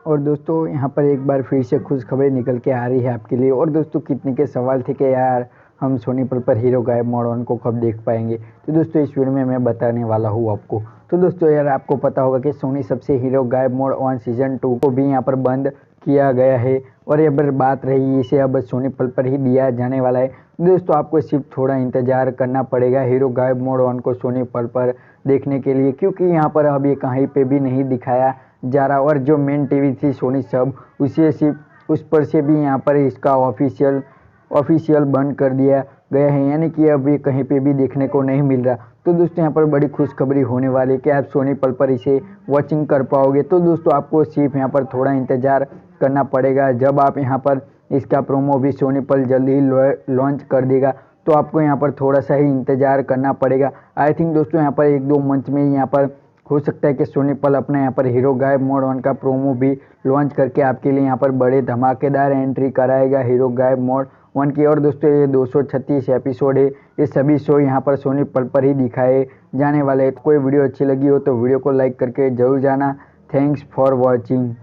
और दोस्तों यहाँ पर एक बार फिर से खुशखबरी निकल के आ रही है आपके लिए। और दोस्तों कितने के सवाल थे कि यार हम सोनी पल पर हीरो गायब मोड 1 को कब देख पाएंगे, तो दोस्तों इस वीडियो में मैं बताने वाला हूँ आपको। तो दोस्तों यार आपको पता होगा कि सोनी सबसे हीरो गायब मोड 1 सीजन 2 को भी यहाँ पर बंद किया गया है और ये पर बात रही इसे अब सोनी पल पर ही दिया जाने वाला है। दोस्तों आपको सिर्फ थोड़ा इंतजार करना पड़ेगा हीरो गायब मोड 1 को सोनी पल पर देखने के लिए, क्योंकि यहाँ पर अब ये कहीं पे भी नहीं दिखाया जा रहा और जो मेन टीवी थी सोनी सब उसे सिर्फ उस पर से भी यहाँ पर इसका ऑफिशियल बंद कर दिया गया है, यानी कि अब ये कहीं पे भी देखने को नहीं मिल रहा। तो दोस्तों यहाँ पर बड़ी खुशखबरी होने वाली है कि आप सोनी पल पर इसे वॉचिंग कर पाओगे। तो दोस्तों आपको सिर्फ यहाँ पर थोड़ा इंतज़ार करना पड़ेगा। जब आप यहाँ पर इसका प्रोमो भी सोनी पल जल्दी ही लॉन्च कर देगा, तो आपको यहाँ पर थोड़ा सा ही इंतज़ार करना पड़ेगा। आई थिंक दोस्तों यहाँ पर 1-2 मंथ में यहाँ पर हो सकता है कि सोनी पल अपना यहाँ पर हीरो गायब मोड 1 का प्रोमो भी लॉन्च करके आपके लिए यहाँ पर बड़े धमाकेदार एंट्री कराएगा हीरो गायब मोड 1 की। और दोस्तों ये 236 एपिसोड है, ये सभी शो यहाँ पर सोनी पल पर ही दिखाए जाने वाले हैं। तो कोई वीडियो अच्छी लगी हो तो वीडियो को लाइक करके जरूर जाना। Thanks for watching.